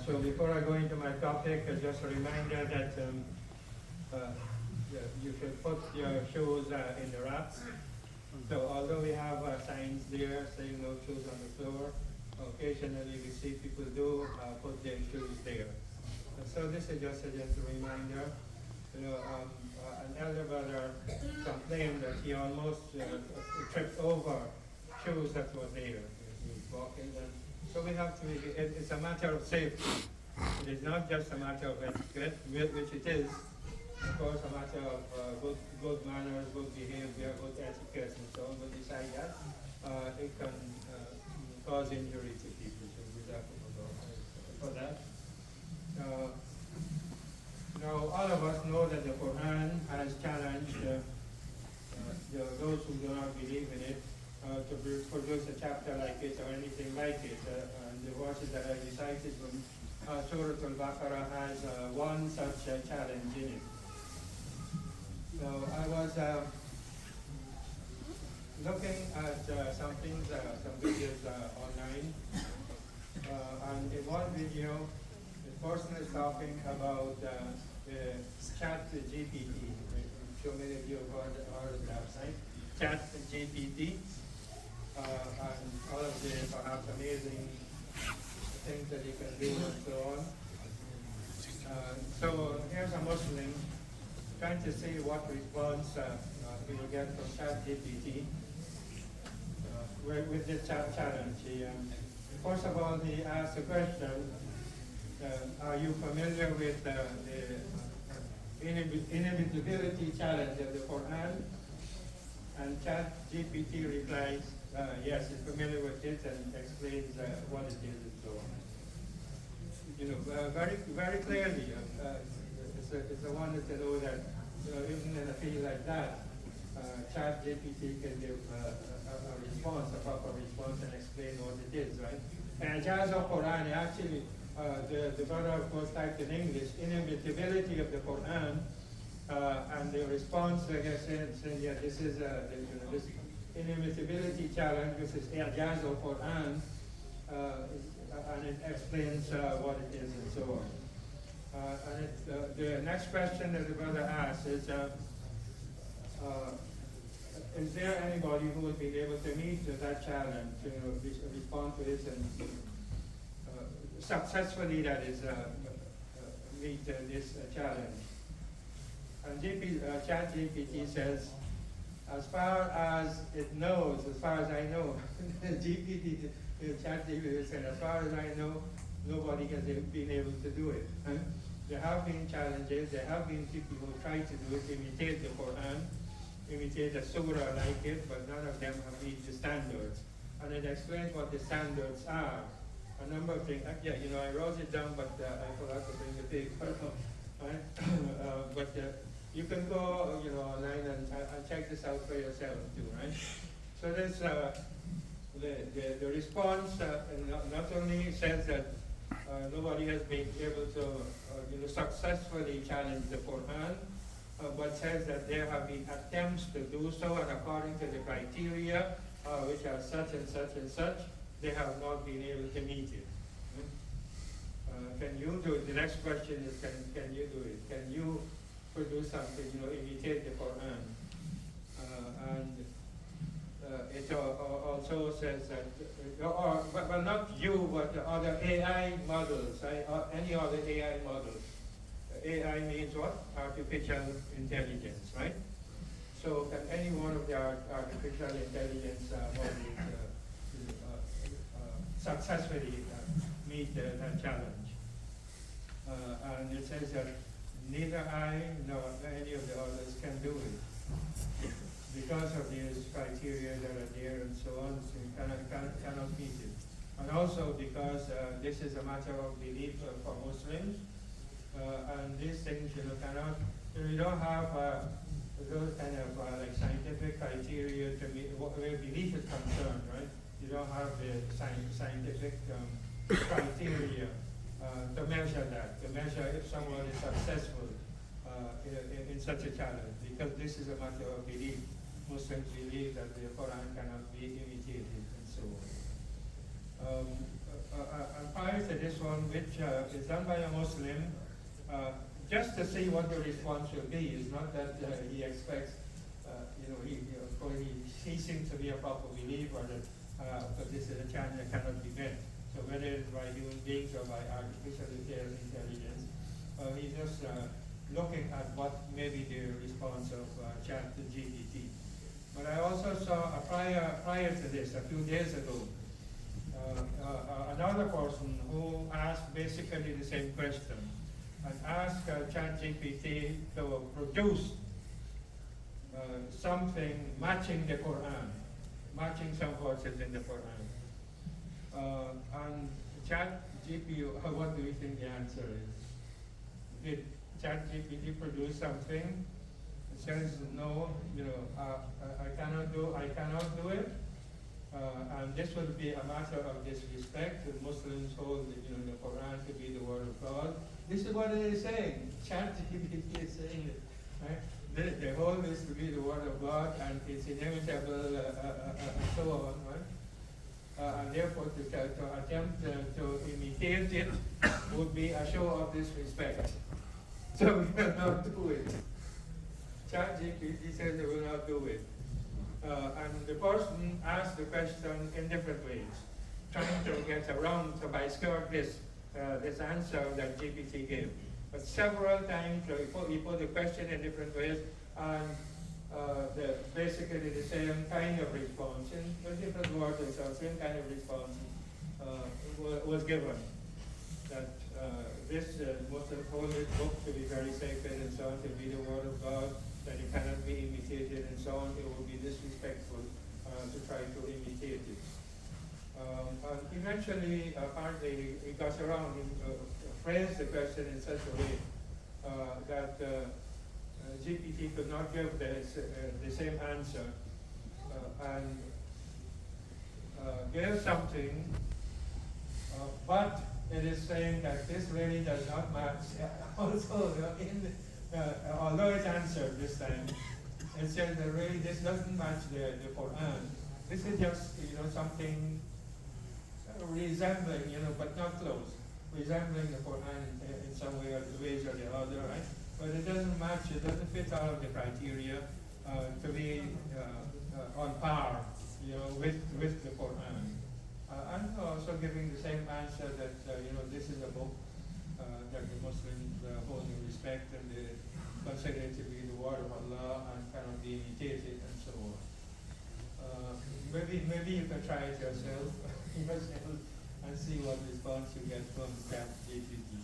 So before I go into my topic, just a reminder that you should put your shoes in the racks. So although we have signs there saying no shoes on the floor, occasionally we see people do put their shoes there. And so this is just a gentle reminder. You know, an elder brother complained that he almost tripped over shoes that were there. He was walking, and so we have to. It's a matter of safety. It is not just a matter of etiquette, which it is. Of course, a matter of good manners, good behavior, good etiquette, and so on. But besides that, it can cause injury to people. So we have to go for that. Now, all of us know that the Quran has challenged those who do not believe in it to produce a chapter like it or anything like it. And the verses that I recited from Surah Al-Baqarah has one such challenge in it. So I was looking at some things, some videos online, and in one video, the person is talking about ChatGPT. So many of you have heard of that, right? ChatGPT, and all of the perhaps amazing things that you can do and so on. So here's a Muslim trying to see what response he will get from ChatGPT with this challenge. First of all, he asked the question, are you familiar with the inevitability challenge of the Quran? And ChatGPT replies, yes, he's familiar with it and explains what it is and so on. You know, very, very clearly, it's a wonder to know that, you know, even in a field like that, ChatGPT can give a response, a proper response, and explain what it is, right? And Jazz of Quran, actually, the brother, of course, typed in English, inevitability of the Quran, and the response, I guess, saying, yeah, this is this inevitability challenge, which is Jazz of Quran, and it explains what it is and so on. And the next question that the brother asks is there anybody who would be able to meet that challenge, respond to it and successfully, that is, meet this challenge? And ChatGPT says, as far as it knows, as far as I know, ChatGPT said, as far as I know, nobody has been able to do it. Huh? There have been challenges, there have been people who try to do it, imitate the Quran, imitate a surah like it, but none of them have reached the standards. And it explains what the standards are. A number of things. Yeah, you know, I wrote it down, but I forgot to bring the paper. Right? But you can go, you know, online and check this out for yourself too, right? So there's the response not only says that nobody has been able to successfully challenge the Quran, but says that there have been attempts to do so, and according to the criteria, which are such and such and such, they have not been able to meet it. Can you do it? The next question is, can you do it? Can you produce something, you know, imitate the Quran? And it also says that, well, not you, but the other AI models, any other AI models. AI means what? Artificial intelligence, right? So can any one of the artificial intelligence models successfully meet that challenge? And it says that neither I nor any of the others can do it because of these criteria that are there and so on. So you cannot meet it. And also because this is a matter of belief for Muslims, and these things, you know, cannot, you don't have those kind of like scientific criteria to meet where belief is concerned, right? You don't have the scientific criteria to measure that, to measure if someone is successful in such a challenge, because this is a matter of belief. Muslims believe that the Quran cannot be imitated and so on. and prior to this one, which is done by a Muslim, just to see what the response will be. It's not that he expects, of course, he seems to be a proper believer, but this is a challenge that cannot be met. So whether it's by human beings or by artificial intelligence, he's just looking at what may be the response of ChatGPT. But I also saw prior to this, a few days ago, another person who asked basically the same question and asked ChatGPT to produce something matching the Quran, matching some verses in the Quran. And ChatGPT, what do you think the answer is? Did ChatGPT produce something? It says no, I cannot do it. And this would be a matter of disrespect. The Muslims hold the Quran to be the word of God. This is what it is saying. ChatGPT is saying it. Right? They hold this to be the word of God, and it's inevitable, and so on. Right? And therefore, to attempt to imitate it would be a show of disrespect. So we will not do it. ChatGPT says they will not do it. And the person asked the question in different ways, trying to get around to by skirt this answer that GPT gave. But several times he put the question in different ways, and basically the same kind of response, in different words, the same kind of response was given. That this Muslim hold this book to be very sacred and so on, to be the word of God, that it cannot be imitated and so on. It would be disrespectful to try to imitate it. And eventually, apparently, he got around, phrased the question in such a way that GPT could not give the same answer, and gave something, but it is saying that this really does not match. Also, although it answered this time, it said that really this doesn't match the Quran. This is just something resembling, but not close, resembling the Quran in some way or ways or the other, right? But it doesn't match. It doesn't fit all of the criteria to be on par, with the Quran. And also giving the same answer that this is a book that the Muslims hold in respect, and they consider it to be the word of Allah and cannot be imitated and so on. Maybe you can try it yourself, and see what response you get from ChatGPT.